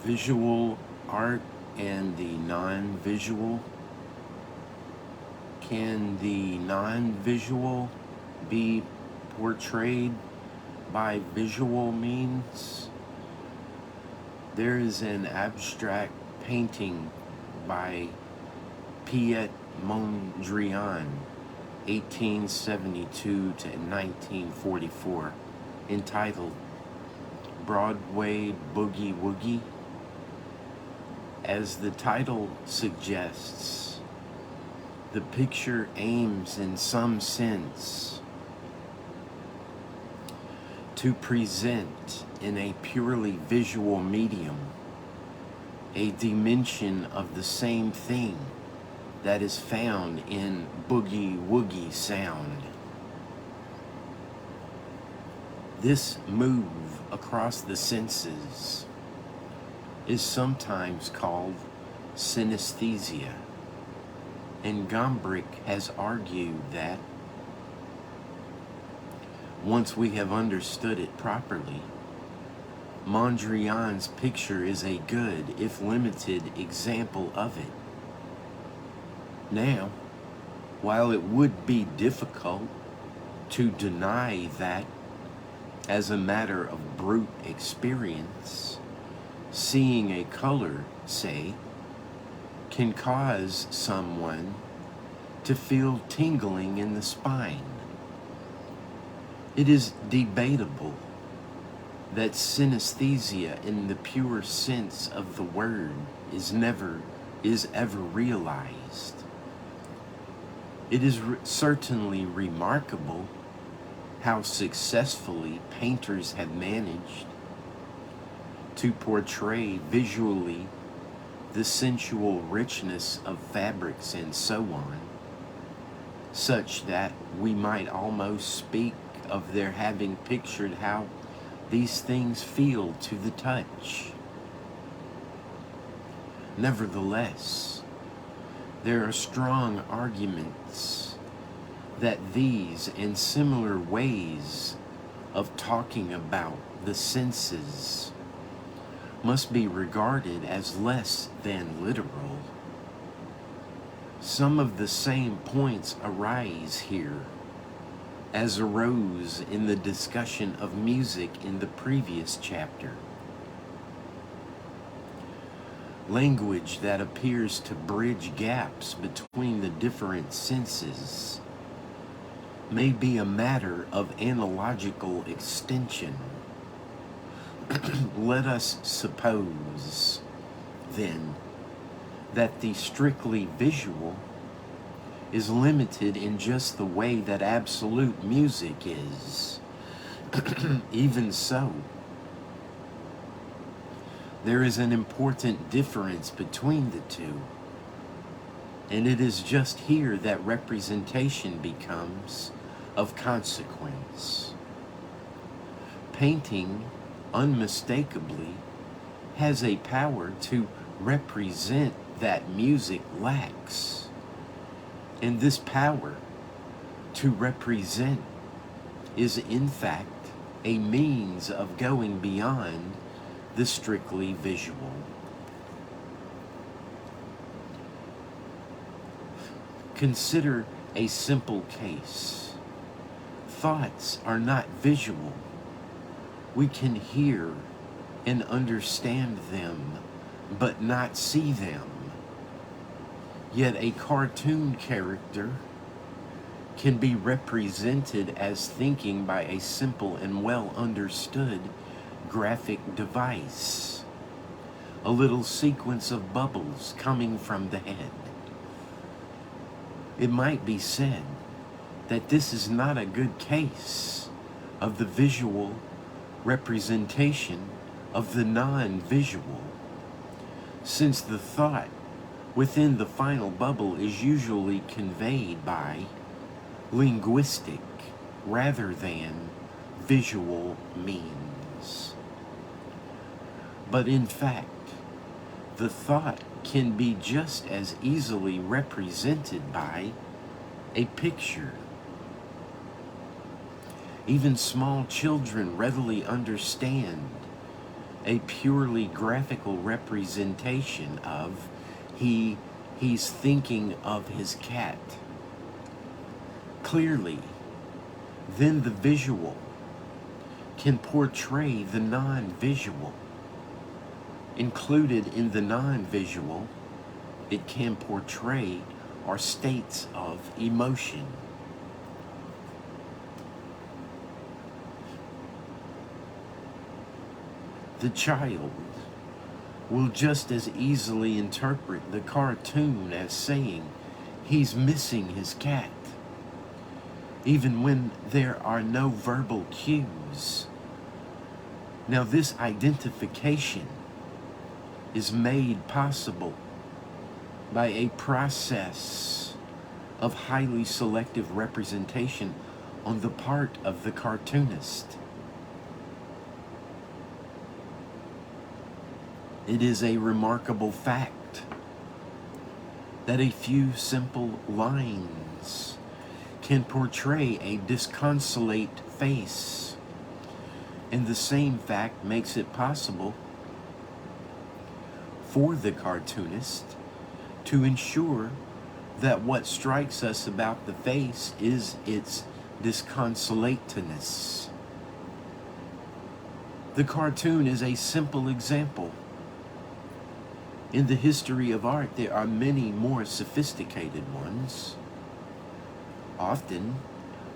visual art and the non-visual. Can the non-visual be portrayed by visual means? There is an abstract painting by Piet Mondrian, 1872 to 1944, entitled Broadway Boogie Woogie. As the title suggests, the picture aims in some sense to present in a purely visual medium a dimension of the same thing that is found in boogie woogie sound. This move across the senses is sometimes called synesthesia, and Gombrich has argued that once we have understood it properly, Mondrian's picture is a good, if limited, example of it. Now, while it would be difficult to deny that, as a matter of brute experience, seeing a color, say, can cause someone to feel tingling in the spine, it is debatable that synesthesia in the pure sense of the word is ever realized. It is certainly remarkable how successfully painters have managed to portray visually the sensual richness of fabrics and so on, such that we might almost speak of their having pictured how these things feel to the touch. Nevertheless, there are strong arguments that these and similar ways of talking about the senses must be regarded as less than literal. Some of the same points arise here as arose in the discussion of music in the previous chapter. Language that appears to bridge gaps between the different senses may be a matter of analogical extension. Let us suppose, then, that the strictly visual is limited in just the way that absolute music is. Even so, there is an important difference between the two, and it is just here that representation becomes of consequence. Painting, unmistakably, has a power to represent that music lacks. And this power to represent is in fact a means of going beyond the strictly visual. Consider a simple case. Thoughts are not visual. We can hear and understand them, but not see them. Yet a cartoon character can be represented as thinking by a simple and well understood graphic device. A little sequence of bubbles coming from the head. It might be said that this is not a good case of the visual representation of the non-visual, since the thought within the final bubble is usually conveyed by linguistic rather than visual means. But in fact, the thought can be just as easily represented by a picture. Even small children readily understand a purely graphical representation of he's thinking of his cat. Clearly, then the visual can portray the non-visual. Included in the non-visual, it can portray our states of emotion. The child will just as easily interpret the cartoon as saying he's missing his cat, even when there are no verbal cues. Now, this identification is made possible by a process of highly selective representation on the part of the cartoonist. It is a remarkable fact that a few simple lines can portray a disconsolate face, and the same fact makes it possible for the cartoonist to ensure that what strikes us about the face is its disconsolateness. The cartoon is a simple example. In the history of art, there are many more sophisticated ones. Often,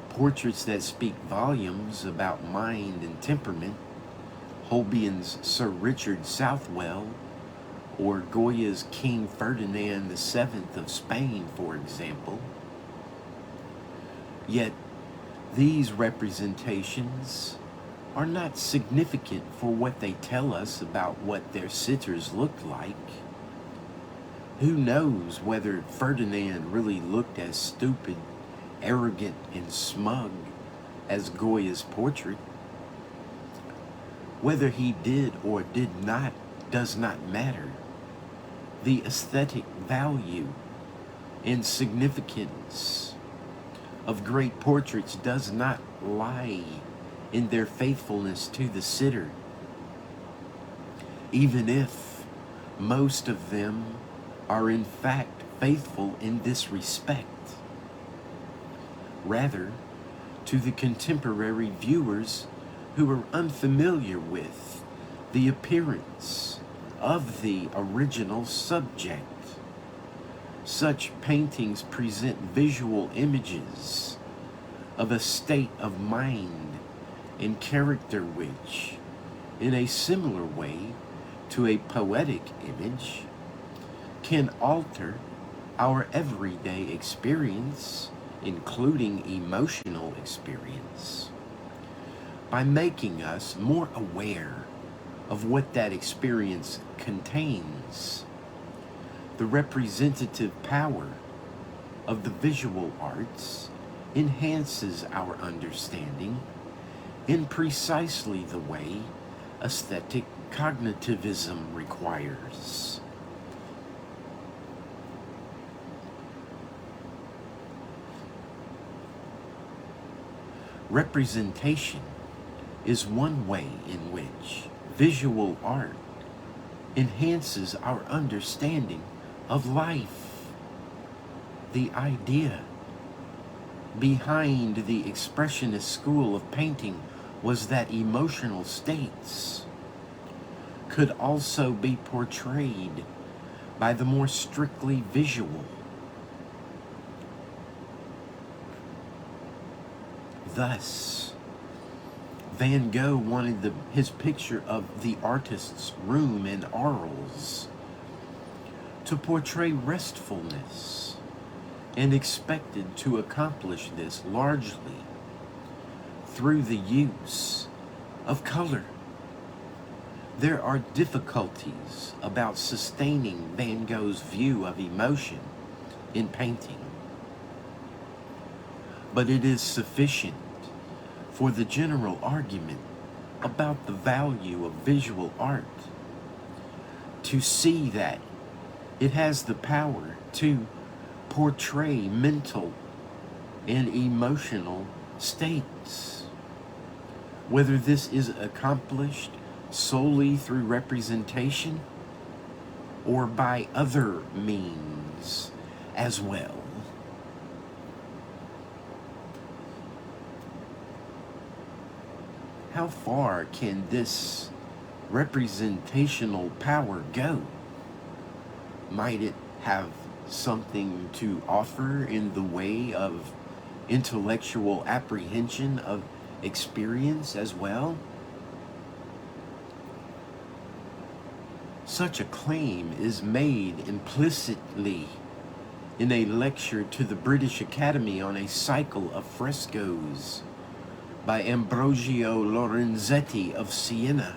portraits that speak volumes about mind and temperament, Holbein's Sir Richard Southwell, or Goya's King Ferdinand VII of Spain, for example. Yet, these representations are not significant for what they tell us about what their sitters looked like. Who knows whether Ferdinand really looked as stupid, arrogant, and smug as Goya's portrait? Whether he did or did not does not matter. The aesthetic value and significance of great portraits does not lie in their faithfulness to the sitter, even if most of them are in fact faithful in this respect. Rather, to the contemporary viewers who are unfamiliar with the appearance of the original subject. Such paintings present visual images of a state of mind and character which, in a similar way to a poetic image, can alter our everyday experience, including emotional experience, by making us more aware of what that experience contains. The representative power of the visual arts enhances our understanding in precisely the way aesthetic cognitivism requires. Representation is one way in which visual art enhances our understanding of life. The idea behind the Expressionist school of painting was that emotional states could also be portrayed by the more strictly visual. Thus, Van Gogh wanted his picture of the artist's room in Arles to portray restfulness, and expected to accomplish this largely through the use of color. There are difficulties about sustaining Van Gogh's view of emotion in painting, but it is sufficient for the general argument about the value of visual art to see that it has the power to portray mental and emotional states. Whether this is accomplished solely through representation or by other means as well. How far can this representational power go? Might it have something to offer in the way of intellectual apprehension of experience as well? Such a claim is made implicitly in a lecture to the British Academy on a cycle of frescoes by Ambrogio Lorenzetti of Siena.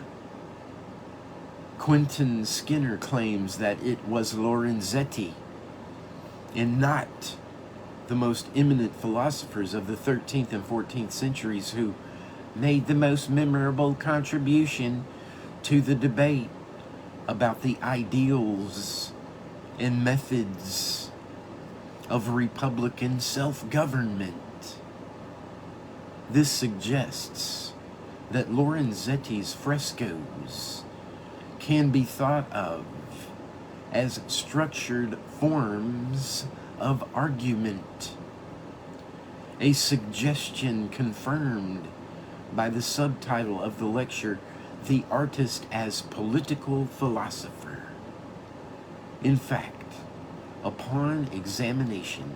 Quentin Skinner claims that it was Lorenzetti and not the most eminent philosophers of the 13th and 14th centuries who made the most memorable contribution to the debate about the ideals and methods of Republican self-government. This suggests that Lorenzetti's frescoes can be thought of as structured forms of argument, a suggestion confirmed by the subtitle of the lecture, "The Artist as Political Philosopher." In fact, upon examination,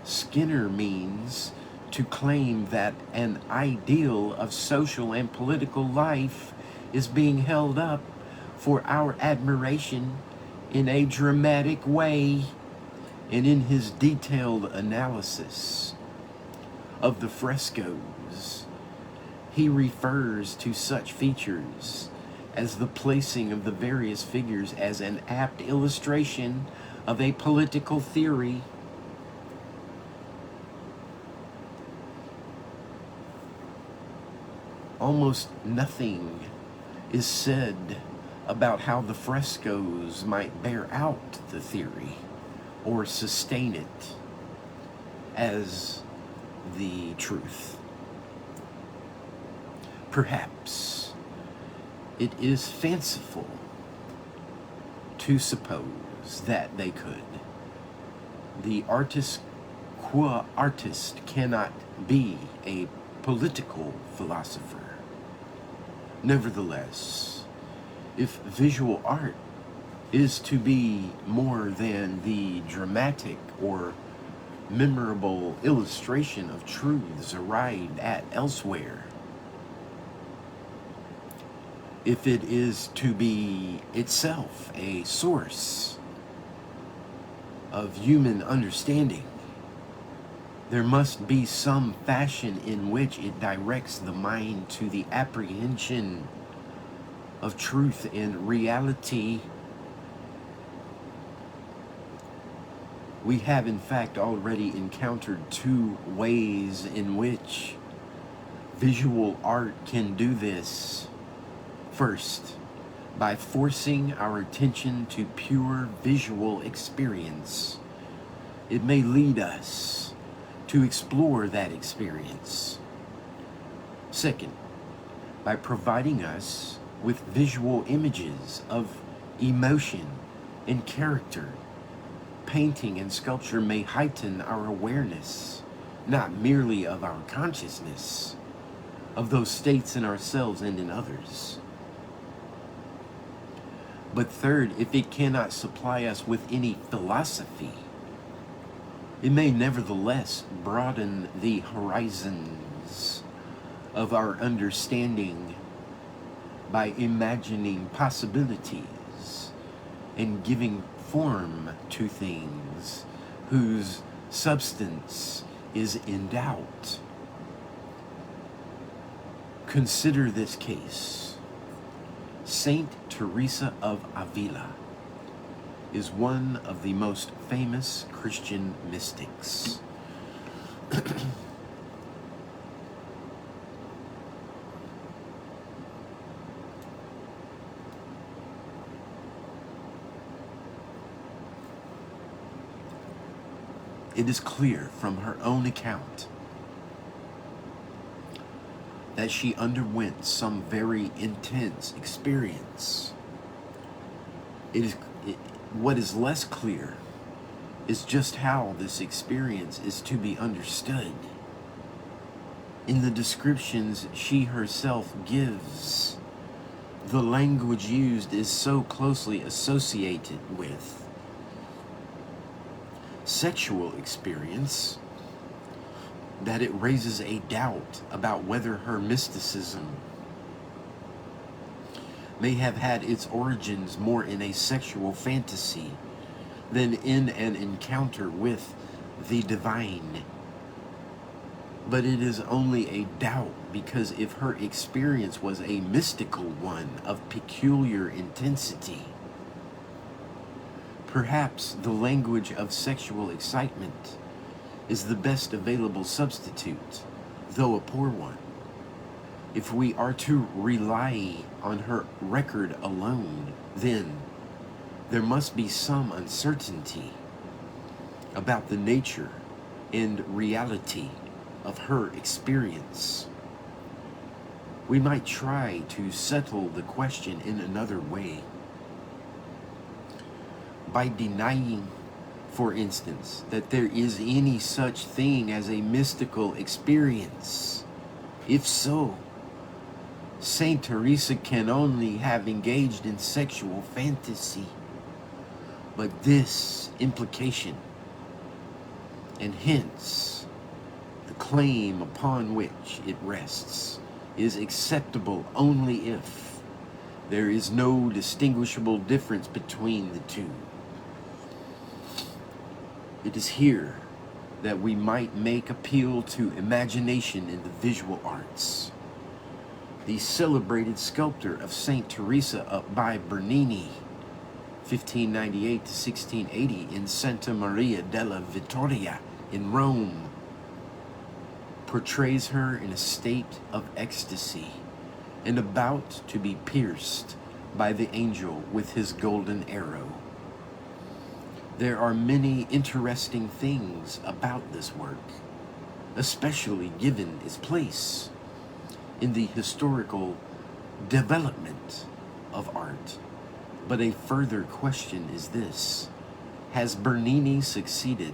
Skinner means to claim that an ideal of social and political life is being held up for our admiration in a dramatic way, and in his detailed analysis of the frescoes, he refers to such features as the placing of the various figures as an apt illustration of a political theory. Almost nothing is said about how the frescoes might bear out the theory or sustain it as the truth. Perhaps it is fanciful to suppose that they could. The artist qua artist cannot be a political philosopher. Nevertheless, if visual art is to be more than the dramatic or memorable illustration of truths arrived at elsewhere, if it is to be itself a source of human understanding, there must be some fashion in which it directs the mind to the apprehension of truth and reality. We have in fact already encountered two ways in which visual art can do this. First, by forcing our attention to pure visual experience. It may lead us to explore that experience. Second, by providing us with visual images of emotion and character. Painting and sculpture may heighten our awareness, not merely of our consciousness, of those states in ourselves and in others. But third, if it cannot supply us with any philosophy, it may nevertheless broaden the horizons of our understanding by imagining possibilities and giving form to things whose substance is in doubt. Consider this case. Saint Teresa of Avila is one of the most famous Christian mystics. It is clear from her own account that she underwent some very intense experience. What is less clear is just how this experience is to be understood. In the descriptions she herself gives, the language used is so closely associated with sexual experience that it raises a doubt about whether her mysticism may have had its origins more in a sexual fantasy than in an encounter with the divine. But it is only a doubt, because if her experience was a mystical one of peculiar intensity, perhaps the language of sexual excitement is the best available substitute, though a poor one. If we are to rely on her record alone, then there must be some uncertainty about the nature and reality of her experience. We might try to settle the question in another way, by denying, for instance, that there is any such thing as a mystical experience. If so, Saint Teresa can only have engaged in sexual fantasy. But this implication, and hence the claim upon which it rests, is acceptable only if there is no distinguishable difference between the two. It is here that we might make appeal to imagination in the visual arts. The celebrated sculptor of Saint Teresa up by Bernini, 1598 to 1680, in Santa Maria della Vittoria in Rome, portrays her in a state of ecstasy and about to be pierced by the angel with his golden arrow. There are many interesting things about this work, especially given its place in the historical development of art. But a further question is this: has Bernini succeeded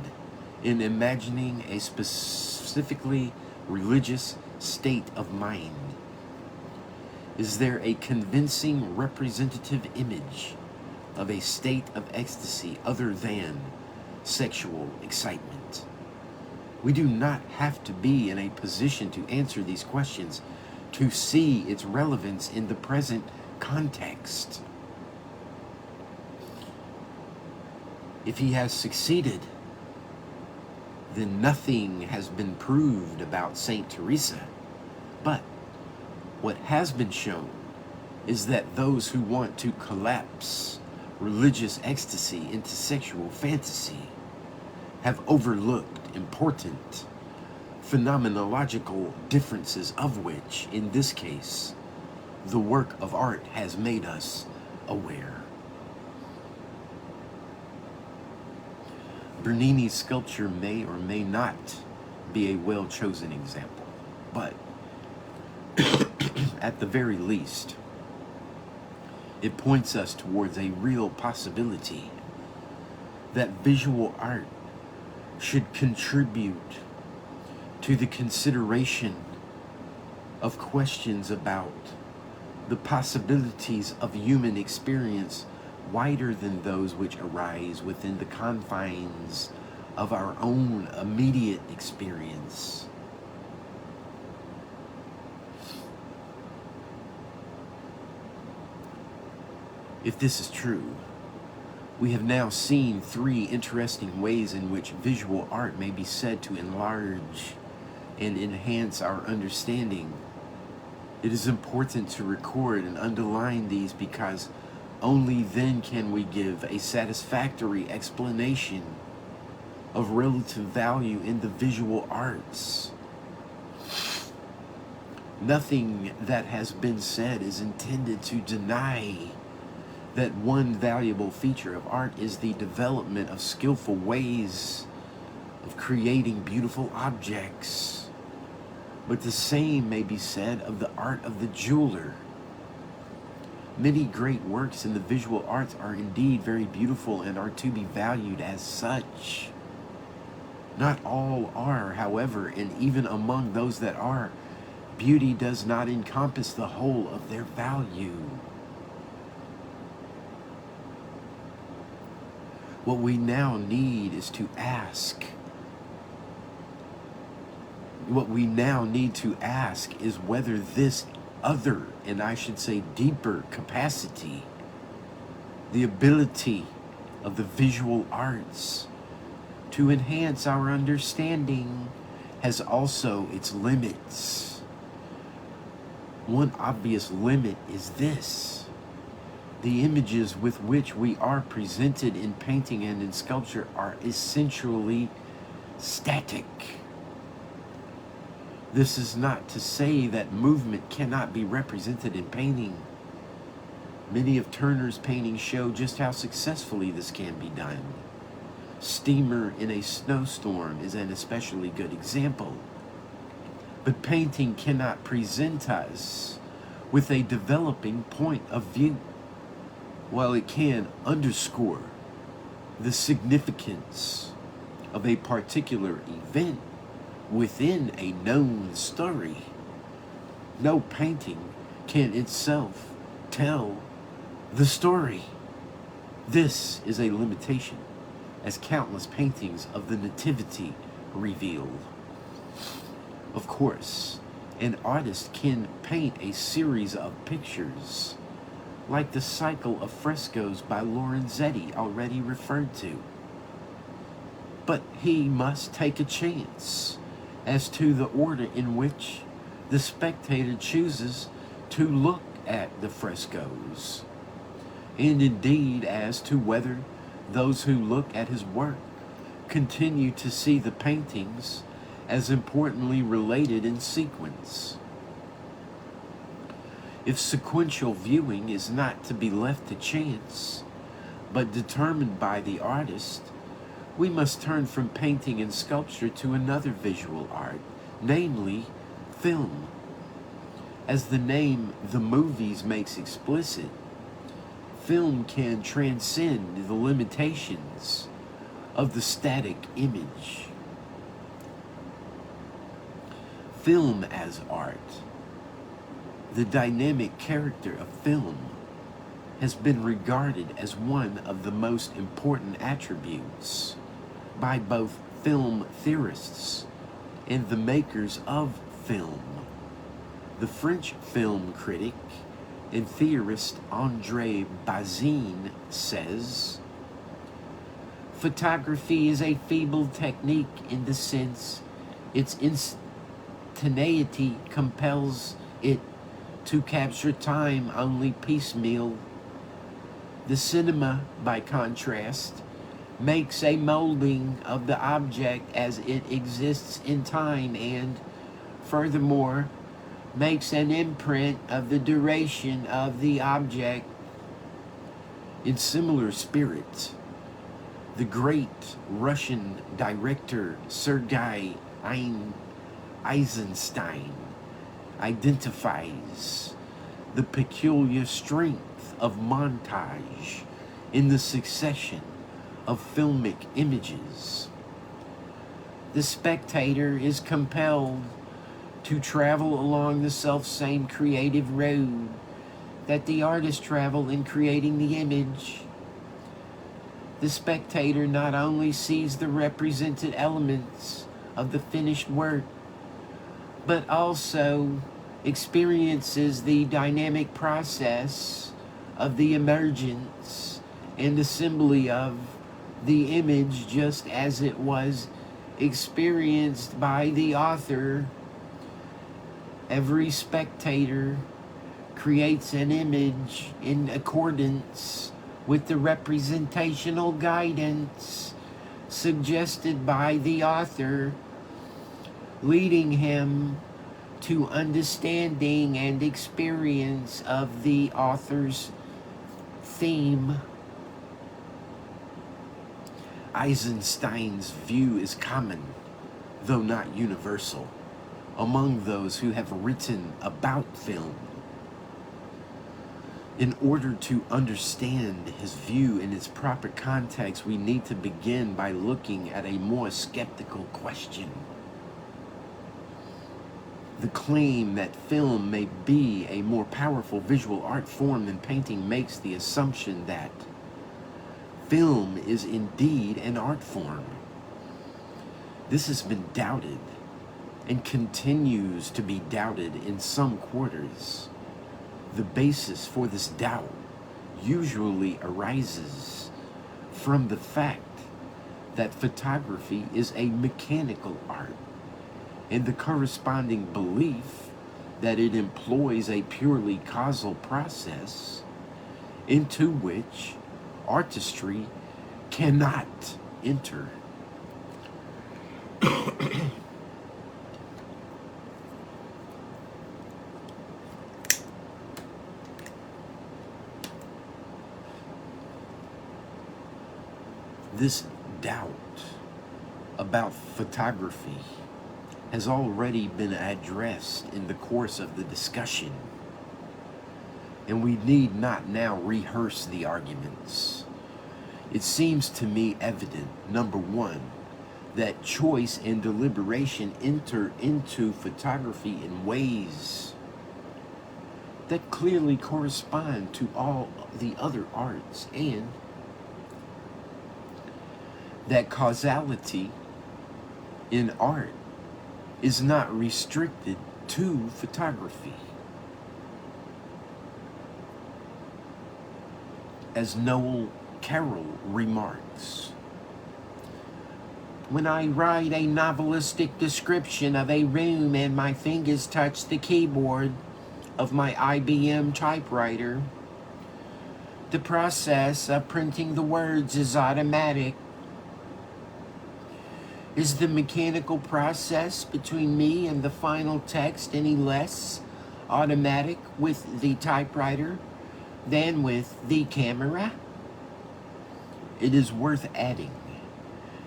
in imagining a specifically religious state of mind? Is there a convincing representative image of a state of ecstasy other than sexual excitement? We do not have to be in a position to answer these questions to see its relevance in the present context. If he has succeeded, then nothing has been proved about Saint Teresa. But what has been shown is that those who want to collapse religious ecstasy into sexual fantasy have overlooked important phenomenological differences, of which, in this case, the work of art has made us aware. Bernini's sculpture may or may not be a well-chosen example, but at the very least, it points us towards a real possibility that visual art should contribute to the consideration of questions about the possibilities of human experience wider than those which arise within the confines of our own immediate experience. If this is true, we have now seen three interesting ways in which visual art may be said to enlarge and enhance our understanding. It is important to record and underline these, because only then can we give a satisfactory explanation of relative value in the visual arts. Nothing that has been said is intended to deny that one valuable feature of art is the development of skillful ways of creating beautiful objects. But the same may be said of the art of the jeweler. Many great works in the visual arts are indeed very beautiful and are to be valued as such. Not all are, however, and even among those that are, beauty does not encompass the whole of their value. What we now need is to ask. What we now need to ask is whether this other, and I should say deeper capacity, the ability of the visual arts to enhance our understanding, has also its limits. One obvious limit is this: the images with which we are presented in painting and in sculpture are essentially static. This is not to say that movement cannot be represented in painting. Many of Turner's paintings show just how successfully this can be done. Steamer in a Snowstorm is an especially good example. But painting cannot present us with a developing point of view, while it can underscore the significance of a particular event within a known story. No painting can itself tell the story. This is a limitation, as countless paintings of the Nativity reveal. Of course, an artist can paint a series of pictures, like the cycle of frescoes by Lorenzetti already referred to. But he must take a chance as to the order in which the spectator chooses to look at the frescoes, and indeed as to whether those who look at his work continue to see the paintings as importantly related in sequence. If sequential viewing is not to be left to chance, but determined by the artist, we must turn from painting and sculpture to another visual art, namely film. As the name The Movies makes explicit, film can transcend the limitations of the static image. Film as art. The dynamic character of film has been regarded as one of the most important attributes by both film theorists and the makers of film. The French film critic and theorist André Bazin says, "Photography is a feeble technique in the sense its instantaneity compels it to capture time only piecemeal. The cinema, by contrast, makes a molding of the object as it exists in time and, furthermore, makes an imprint of the duration of the object." In similar spirit, the great Russian director Sergei Eisenstein identifies the peculiar strength of montage in the succession of filmic images. The spectator is compelled to travel along the self-same creative road that the artist traveled in creating the image. The spectator not only sees the represented elements of the finished work, but also experiences the dynamic process of the emergence and assembly of the image just as it was experienced by the author. Every spectator creates an image in accordance with the representational guidance suggested by the author, leading him to understanding and experience of the author's theme. Eisenstein's view is common, though not universal, among those who have written about film. In order to understand his view in its proper context, we need to begin by looking at a more skeptical question. The claim that film may be a more powerful visual art form than painting makes the assumption that film is indeed an art form. This has been doubted and continues to be doubted in some quarters. The basis for this doubt usually arises from the fact that photography is a mechanical art and the corresponding belief that it employs a purely causal process into which artistry cannot enter. This doubt about photography has already been addressed in the course of the discussion, and we need not now rehearse the arguments. It seems to me evident, number one, that choice and deliberation enter into photography in ways that clearly correspond to all the other arts, and that causality in art is not restricted to photography. As Noel Carroll remarks, when I write a novelistic description of a room and my fingers touch the keyboard of my IBM typewriter, the process of printing the words is automatic. Is the mechanical process between me and the final text any less automatic with the typewriter than with the camera? It is worth adding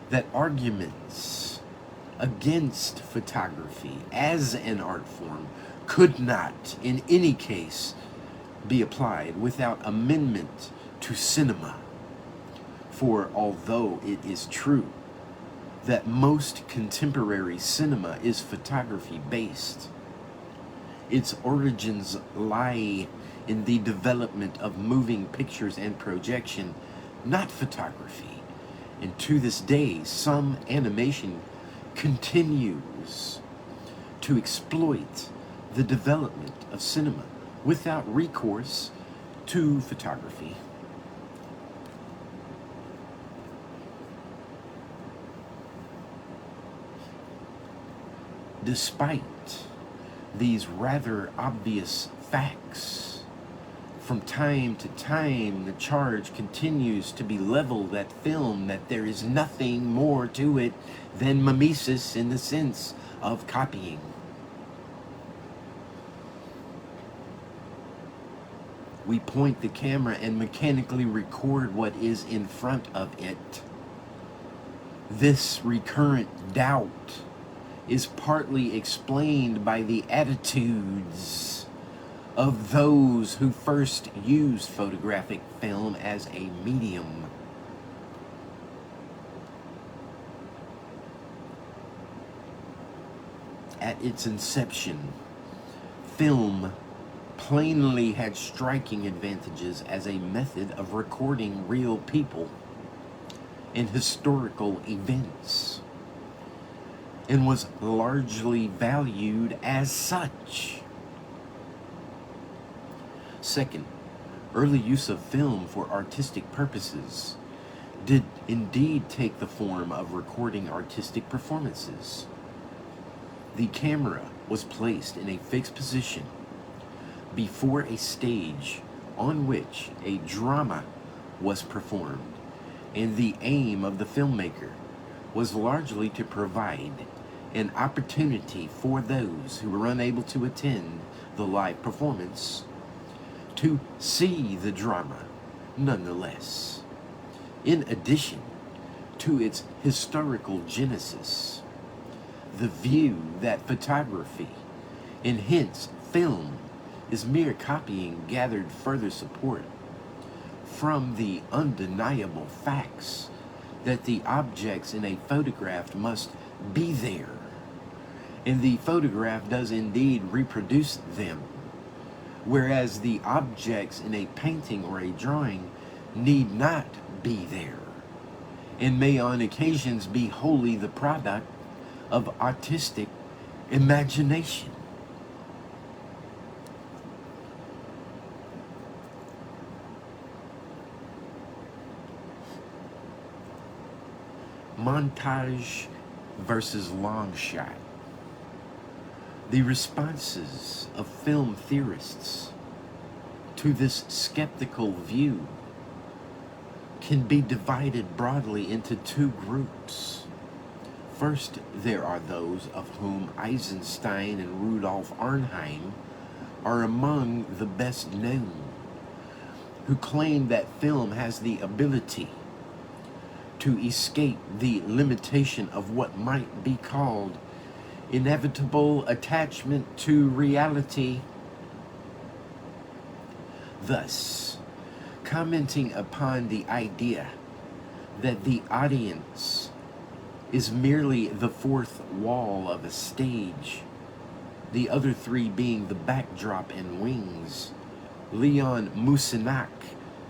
that arguments against photography as an art form could not, in any case, be applied without amendment to cinema. For although it is true that most contemporary cinema is photography based, its origins lie in the development of moving pictures and projection, not photography. And to this day, some animation continues to exploit the development of cinema without recourse to photography. Despite these rather obvious facts, from time to time the charge continues to be leveled at film that there is nothing more to it than mimesis in the sense of copying. We point the camera and mechanically record what is in front of it. This recurrent doubt is partly explained by the attitudes of those who first used photographic film as a medium. At its inception, film plainly had striking advantages as a method of recording real people and historical events, and was largely valued as such. Second, early use of film for artistic purposes did indeed take the form of recording artistic performances. The camera was placed in a fixed position before a stage on which a drama was performed, and the aim of the filmmaker was largely to provide an opportunity for those who were unable to attend the live performance to see the drama nonetheless. In addition to its historical genesis, the view that photography, and hence film, is mere copying gathered further support from the undeniable facts that the objects in a photograph must be there, and the photograph does indeed reproduce them, whereas the objects in a painting or a drawing need not be there, and may on occasions be wholly the product of artistic imagination. Montage versus long shot. The responses of film theorists to this skeptical view can be divided broadly into two groups. First, there are those of whom Eisenstein and Rudolf Arnheim are among the best known, who claim that film has the ability to escape the limitation of what might be called inevitable attachment to reality. Thus, commenting upon the idea that the audience is merely the fourth wall of a stage, the other three being the backdrop and wings, Leon Musenak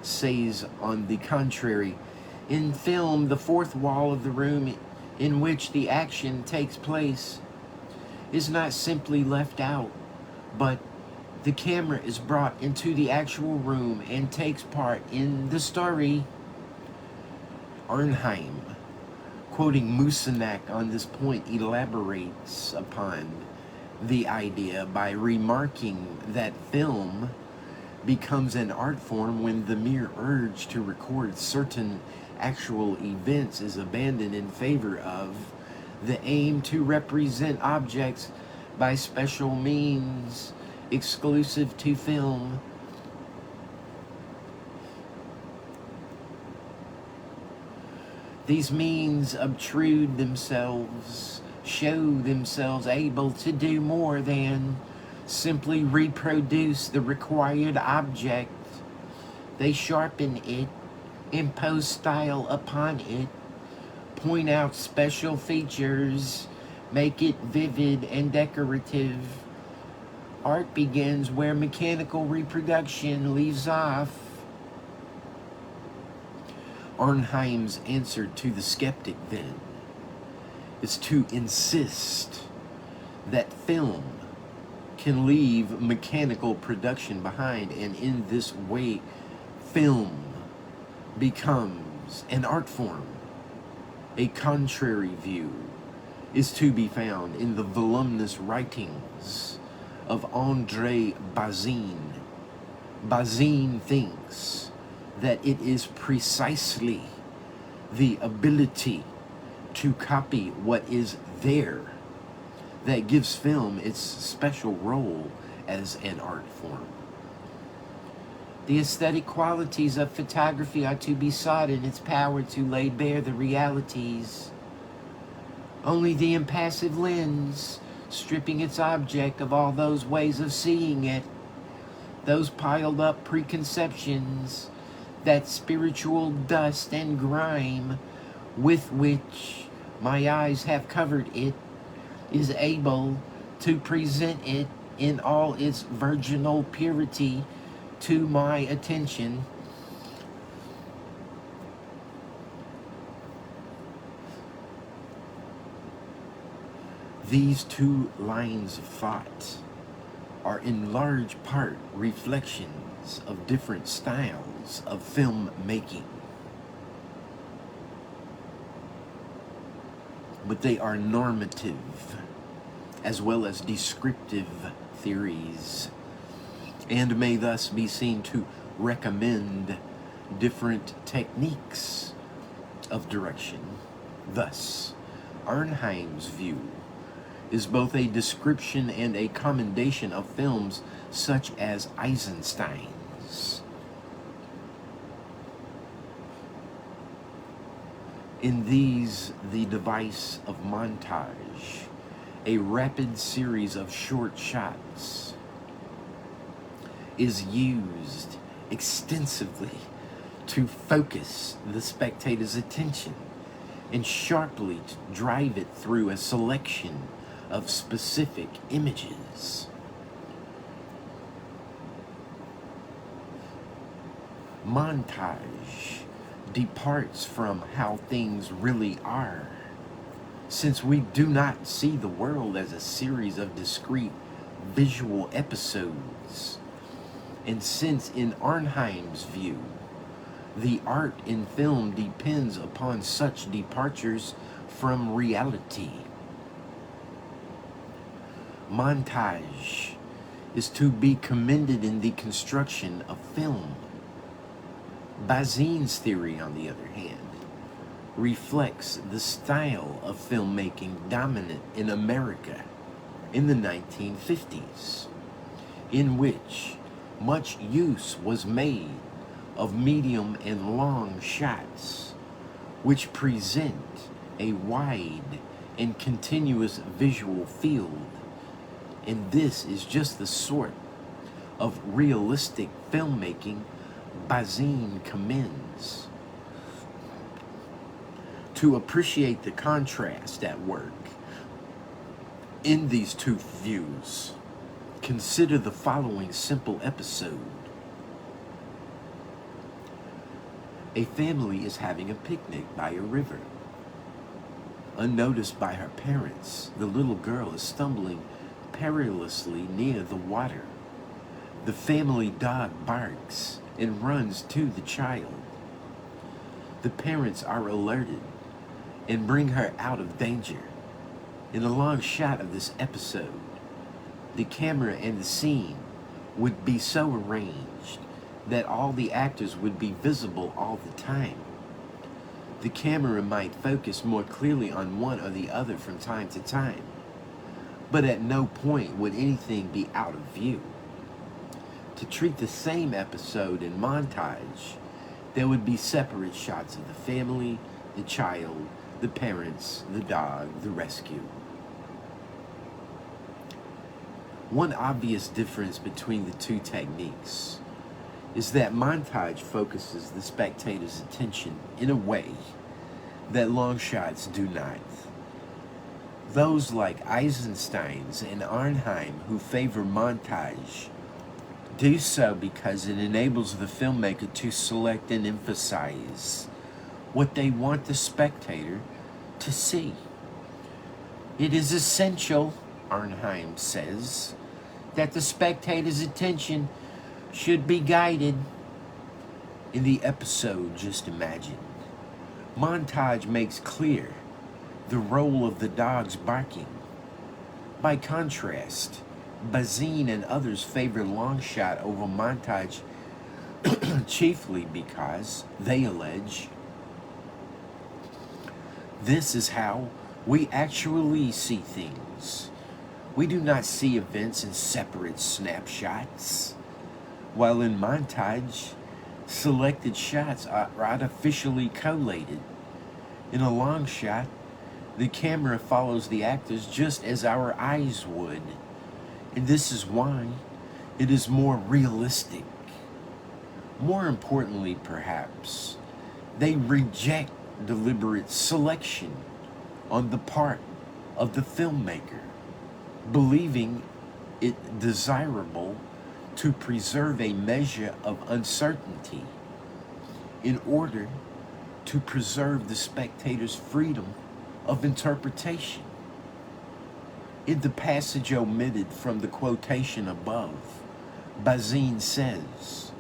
says, on the contrary, in film, the fourth wall of the room in which the action takes place is not simply left out, but the camera is brought into the actual room and takes part in the story. Arnheim, quoting Musenak on this point, elaborates upon the idea by remarking that film becomes an art form when the mere urge to record certain actual events is abandoned in favor of the aim to represent objects by special means exclusive to film. These means obtrude themselves, show themselves able to do more than simply reproduce the required object. They sharpen it, impose style upon it, point out special features, make it vivid and decorative. Art begins where mechanical reproduction leaves off. Arnheim's answer to the skeptic, then, is to insist that film can leave mechanical production behind, and in this way, film becomes an art form. A contrary view is to be found in the voluminous writings of André Bazin. Bazin thinks that it is precisely the ability to copy what is there that gives film its special role as an art form. The aesthetic qualities of photography are to be sought in its power to lay bare the realities. Only the impassive lens, stripping its object of all those ways of seeing it, those piled up preconceptions, that spiritual dust and grime with which my eyes have covered it, is able to present it in all its virginal purity to my attention. These two lines of thought are in large part reflections of different styles of filmmaking, but they are normative as well as descriptive theories, and may thus be seen to recommend different techniques of direction. Thus, Arnheim's view is both a description and a commendation of films such as Eisenstein's. In these, the device of montage a rapid series of short shots is used extensively to focus the spectator's attention and sharply to drive it through a selection of specific images. Montage departs from how things really are, since we do not see the world as a series of discrete visual episodes, and since in Arnheim's view, the art in film depends upon such departures from reality. Montage is to be commended in the construction of film. Bazin's theory, on the other hand, reflects the style of filmmaking dominant in America in the 1950s, in which much use was made of medium and long shots, which present a wide and continuous visual field. And this is just the sort of realistic filmmaking Bazin commends. To appreciate the contrast at work in these two views, consider the following simple episode. A family is having a picnic by a river. Unnoticed by her parents, the little girl is stumbling perilously near the water. The family dog barks and runs to the child. The parents are alerted and bring her out of danger. In a long shot of this episode, the camera and the scene would be so arranged that all the actors would be visible all the time. The camera might focus more clearly on one or the other from time to time, but at no point would anything be out of view. To treat the same episode in montage, there would be separate shots of the family, the child, the parents, the dog, the rescue. One obvious difference between the two techniques is that montage focuses the spectator's attention in a way that long shots do not. Those like Eisenstein's and Arnheim, who favor montage, do so because it enables the filmmaker to select and emphasize what they want the spectator to see. It is essential, Arnheim says, that the spectator's attention should be guided. In the episode just imagined, montage makes clear the role of the dog's barking. By contrast, Bazin and others favor long shot over montage chiefly because, they allege, this is how we actually see things. We do not see events in separate snapshots, while in montage, selected shots are artificially collated. In a long shot, the camera follows the actors just as our eyes would, and this is why it is more realistic. More importantly, perhaps, they reject deliberate selection on the part of the filmmaker, believing it desirable to preserve a measure of uncertainty in order to preserve the spectator's freedom of interpretation. In the passage omitted from the quotation above, Bazin says,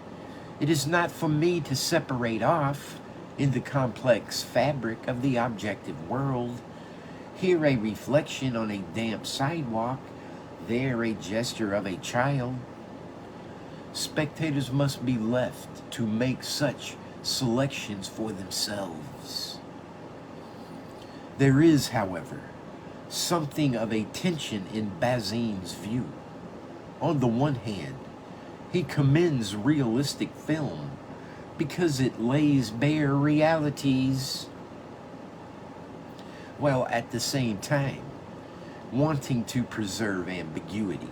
"It is not for me to separate off in the complex fabric of the objective world, here a reflection on a damp sidewalk, there a gesture of a child. Spectators must be left to make such selections for themselves." There is, however, something of a tension in Bazin's view. On the one hand, he commends realistic film because it lays bare realities, while at the same time wanting to preserve ambiguity.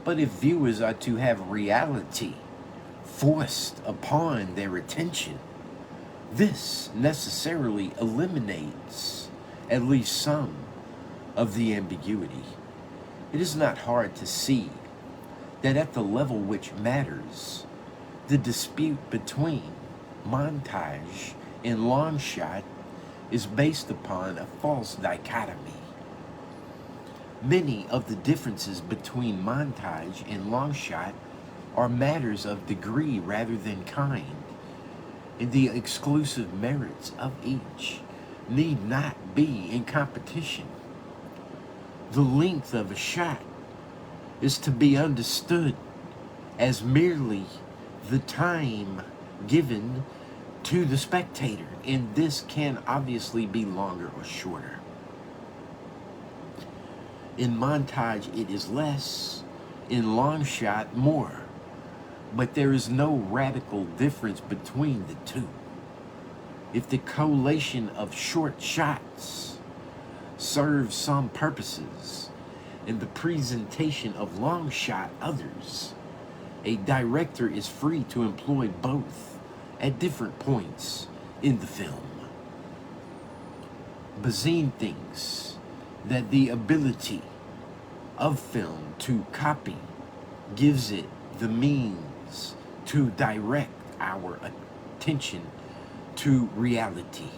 But if viewers are to have reality forced upon their attention, this necessarily eliminates at least some of the ambiguity. It is not hard to see that at the level which matters, the dispute between montage and long shot is based upon a false dichotomy. Many of the differences between montage and long shot are matters of degree rather than kind, and the exclusive merits of each need not be in competition. The length of a shot is to be understood as merely the time given to the spectator, and this can obviously be longer or shorter. In montage, it is less, in long shot, more. But there is no radical difference between the two. If the collation of short shots serves some purposes and the presentation of long shot others, a director is free to employ both at different points in the film. Bazin thinks that the ability of film to copy gives it the means to direct our attention to reality.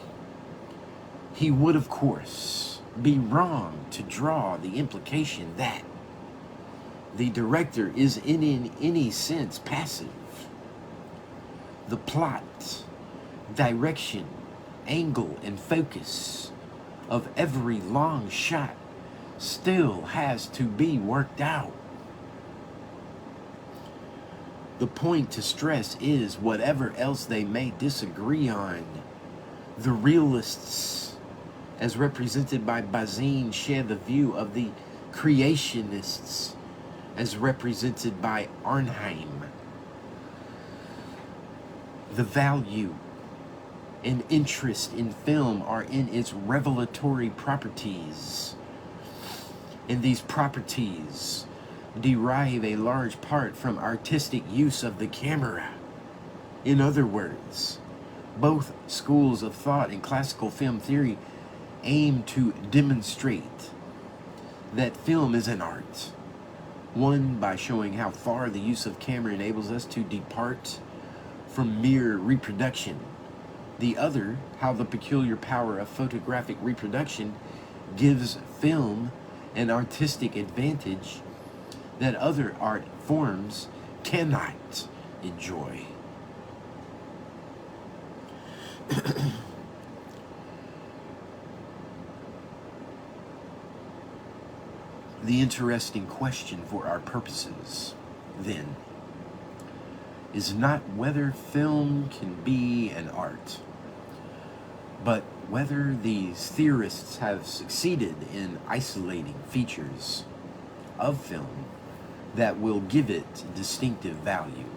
He would, of course, be wrong to draw the implication that the director is in any sense passive. The plot, direction, angle, and focus of every long shot still has to be worked out. The point to stress is, whatever else they may disagree on, the realists, as represented by Bazin, share the view of the creationists, as represented by Arnheim. The value and interest in film are in its revelatory properties, and these properties derive a large part from artistic use of the camera. In other words, both schools of thought in classical film theory aim to demonstrate that film is an art. One, by showing how far the use of camera enables us to depart from mere reproduction. The other, how the peculiar power of photographic reproduction gives film an artistic advantage that other art forms cannot enjoy. The interesting question for our purposes, then, is not whether film can be an art, but whether these theorists have succeeded in isolating features of film that will give it distinctive value.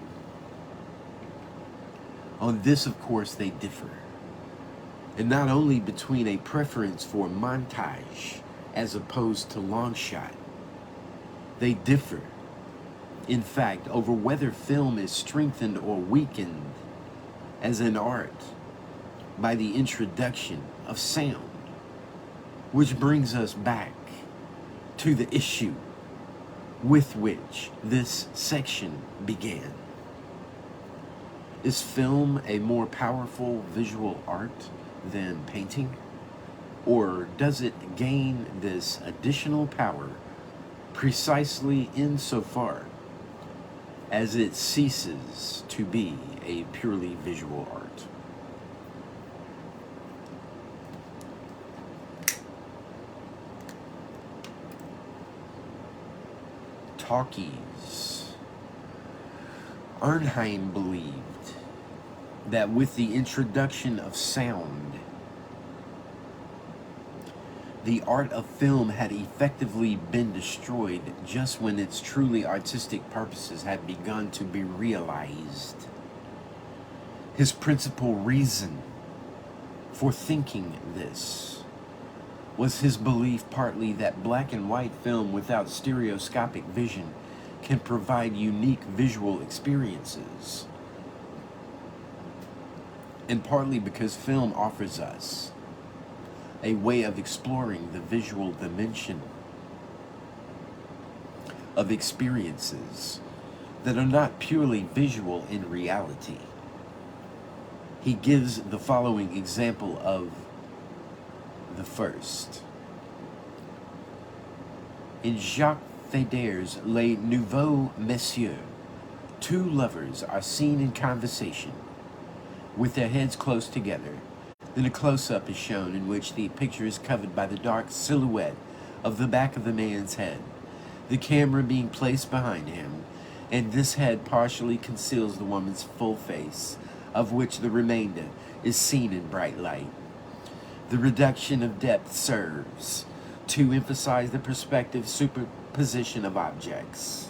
On this, of course, they differ, and not only between a preference for montage as opposed to long shot. They differ, in fact, over whether film is strengthened or weakened as an art by the introduction of sound, which brings us back to the issue with which this section began. Is film a more powerful visual art than painting? Or does it gain this additional power precisely insofar as it ceases to be a purely visual art? Talkies. Arnheim believed that with the introduction of sound, the art of film had effectively been destroyed just when its truly artistic purposes had begun to be realized. His principal reason for thinking this Was his belief partly that black and white film without stereoscopic vision can provide unique visual experiences? And partly because film offers us a way of exploring the visual dimension of experiences that are not purely visual in reality. He gives the following example of the first. In Jacques Feder's Les Nouveaux Messieurs, two lovers are seen in conversation with their heads close together. Then a close-up is shown in which the picture is covered by the dark silhouette of the back of the man's head, the camera being placed behind him, and this head partially conceals the woman's full face, of which the remainder is seen in bright light. The reduction of depth serves to emphasize the perspective superposition of objects.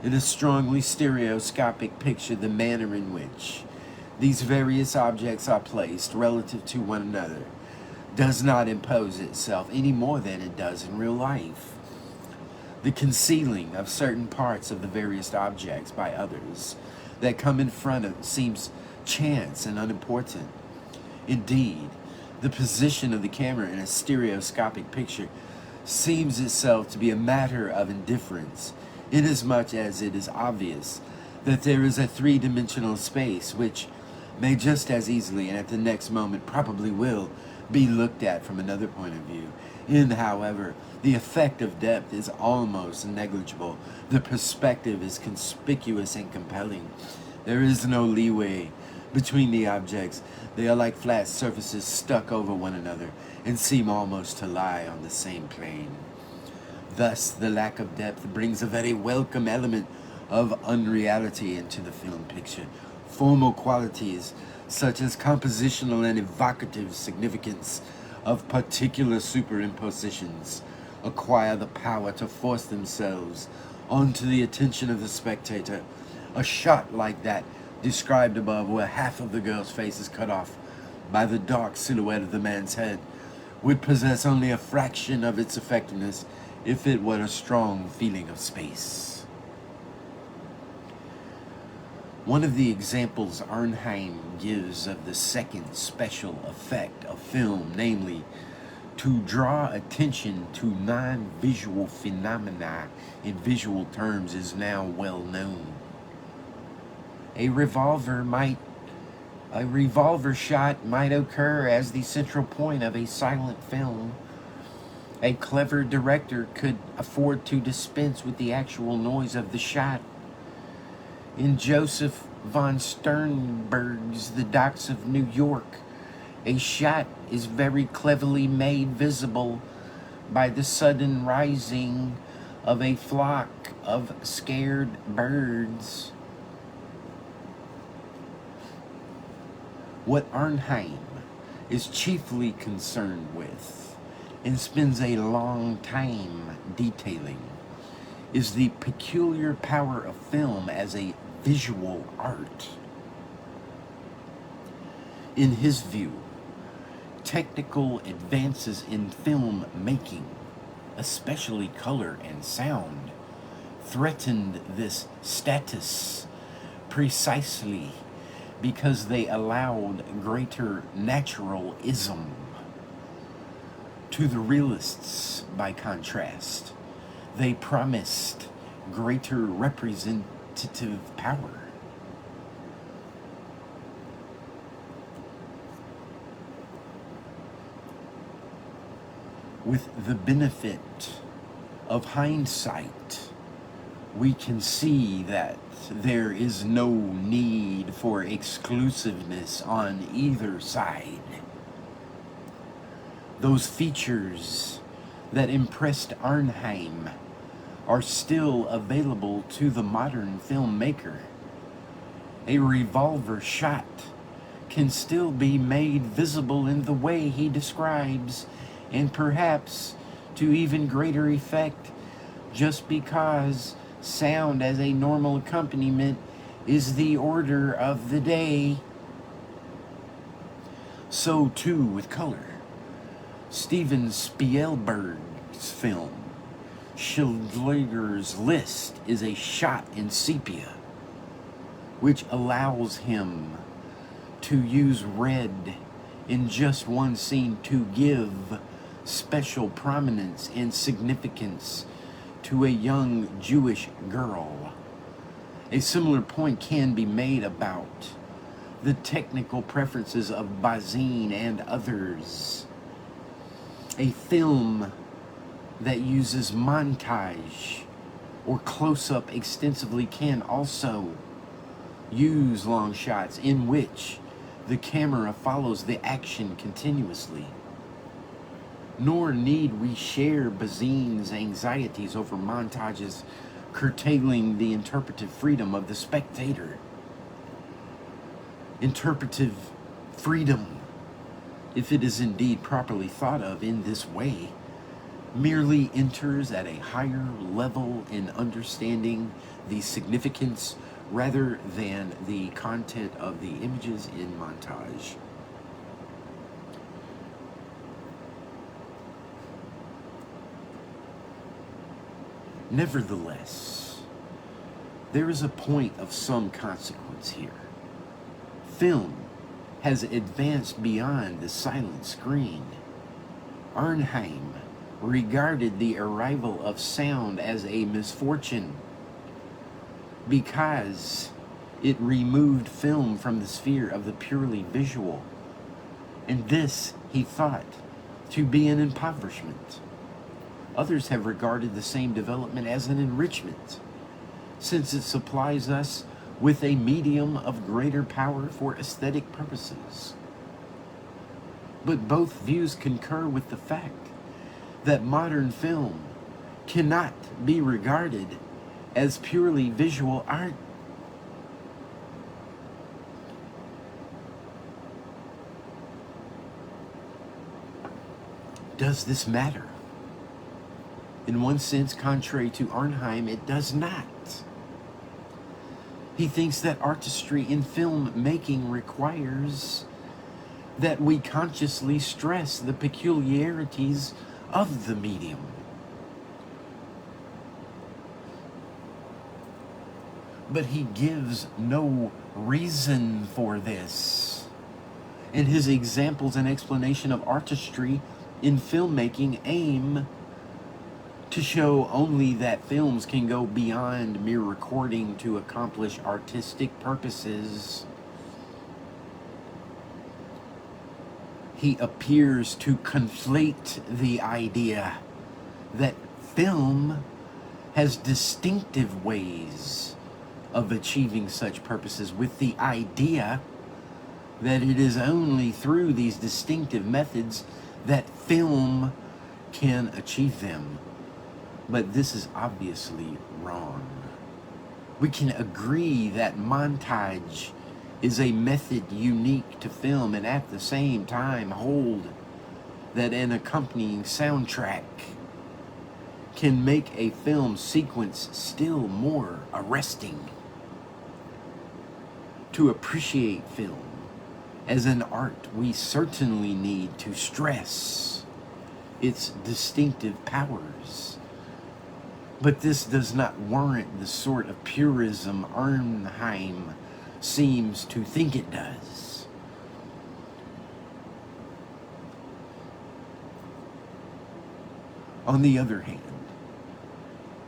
In a strongly stereoscopic picture, the manner in which these various objects are placed relative to one another does not impose itself any more than it does in real life. The concealing of certain parts of the various objects by others that come in front of seems chance and unimportant. Indeed, the position of the camera in a stereoscopic picture seems itself to be a matter of indifference, inasmuch as it is obvious that there is a three-dimensional space which may just as easily, and at the next moment probably will, be looked at from another point of view. However, the effect of depth is almost negligible. The perspective is conspicuous and compelling. There is no leeway between the objects. They are like flat surfaces stuck over one another and seem almost to lie on the same plane. Thus, the lack of depth brings a very welcome element of unreality into the film picture. Formal qualities such as compositional and evocative significance of particular superimpositions acquire the power to force themselves onto the attention of the spectator. A shot like that described above, where half of the girl's face is cut off by the dark silhouette of the man's head, would possess only a fraction of its effectiveness if it were a strong feeling of space. One of the examples Arnheim gives of the second special effect of film, namely, to draw attention to non-visual phenomena in visual terms, is now well known. A revolver shot might occur as the central point of a silent film. A clever director could afford to dispense with the actual noise of the shot. In Joseph von Sternberg's The Docks of New York, a shot is very cleverly made visible by the sudden rising of a flock of scared birds. What Arnheim is chiefly concerned with, and spends a long time detailing, is the peculiar power of film as a visual art. In his view, technical advances in film making, especially color and sound, threatened this status precisely because they allowed greater naturalism. To the realists, by contrast, they promised greater representative power. With the benefit of hindsight, we can see that there is no need for exclusiveness on either side. Those features that impressed Arnheim are still available to the modern filmmaker. A revolver shot can still be made visible in the way he describes, and perhaps to even greater effect, just because sound as a normal accompaniment is the order of the day. So too with color. Steven Spielberg's film Schindler's List is a shot in sepia, which allows him to use red in just one scene to give special prominence and significance to a young Jewish girl. A similar point can be made about the technical preferences of Bazin and others. A film that uses montage or close-up extensively can also use long shots in which the camera follows the action continuously. Nor need we share Bazin's anxieties over montages curtailing the interpretive freedom of the spectator. Interpretive freedom, if it is indeed properly thought of in this way, merely enters at a higher level in understanding the significance rather than the content of the images in montage. Nevertheless, there is a point of some consequence here. Film has advanced beyond the silent screen. Arnheim regarded the arrival of sound as a misfortune because it removed film from the sphere of the purely visual, and this he thought to be an impoverishment. Others have regarded the same development as an enrichment, since it supplies us with a medium of greater power for aesthetic purposes. But both views concur with the fact that modern film cannot be regarded as purely visual art. Does this matter? In one sense, contrary to Arnheim, it does not. He thinks that artistry in filmmaking requires that we consciously stress the peculiarities of the medium. But he gives no reason for this. And his examples and explanation of artistry in filmmaking aim to show only that films can go beyond mere recording to accomplish artistic purposes. He appears to conflate the idea that film has distinctive ways of achieving such purposes with the idea that it is only through these distinctive methods that film can achieve them. But this is obviously wrong. We can agree that montage is a method unique to film, and at the same time hold that an accompanying soundtrack can make a film sequence still more arresting. To appreciate film as an art, we certainly need to stress its distinctive powers. But this does not warrant the sort of purism Arnheim seems to think it does. On the other hand,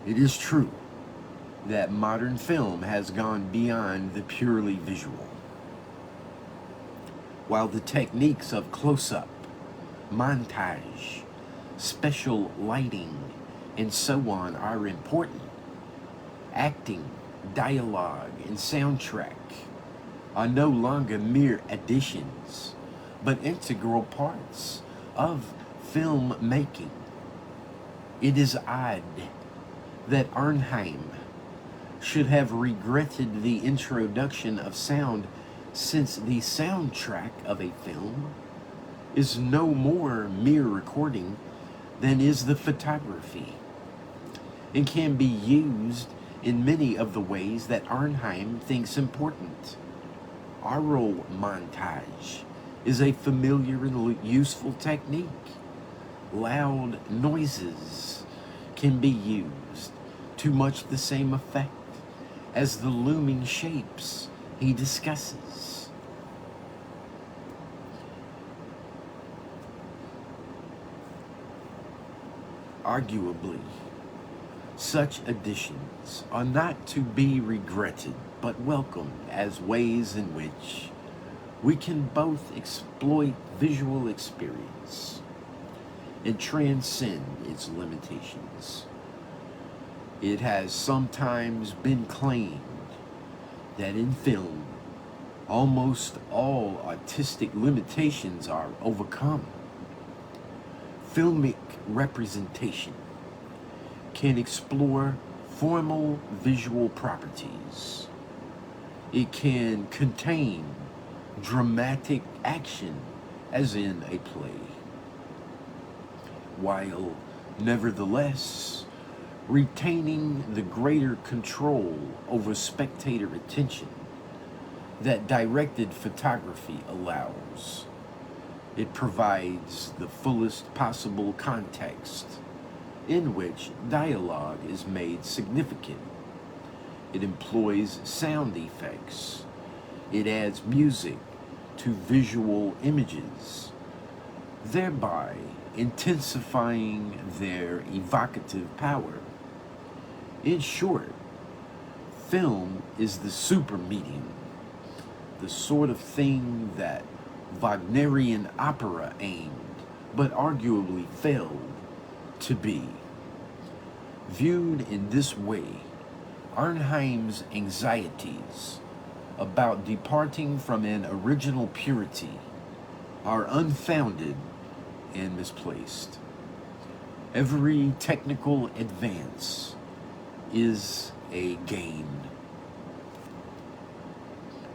it is true that modern film has gone beyond the purely visual. While the techniques of close-up, montage, special lighting, and so on are important, acting, dialogue, and soundtrack are no longer mere additions, but integral parts of filmmaking. It is odd that Arnheim should have regretted the introduction of sound, since the soundtrack of a film is no more mere recording than is the photography, and can be used in many of the ways that Arnheim thinks important. Aural montage is a familiar and useful technique, loud noises can be used to much the same effect as the looming shapes he discusses. Arguably, such additions are not to be regretted but welcomed as ways in which we can both exploit visual experience and transcend its limitations. It has sometimes been claimed that in film, almost all artistic limitations are overcome. Filmic representation can explore formal visual properties. It can contain dramatic action, as in a play, while nevertheless retaining the greater control over spectator attention that directed photography allows. It provides the fullest possible context in which dialogue is made significant. It employs sound effects. It adds music to visual images, thereby intensifying their evocative power. In short, film is the super medium, the sort of thing that Wagnerian opera aimed, but arguably failed to be. Viewed in this way, Arnheim's anxieties about departing from an original purity are unfounded and misplaced. Every technical advance is a gain.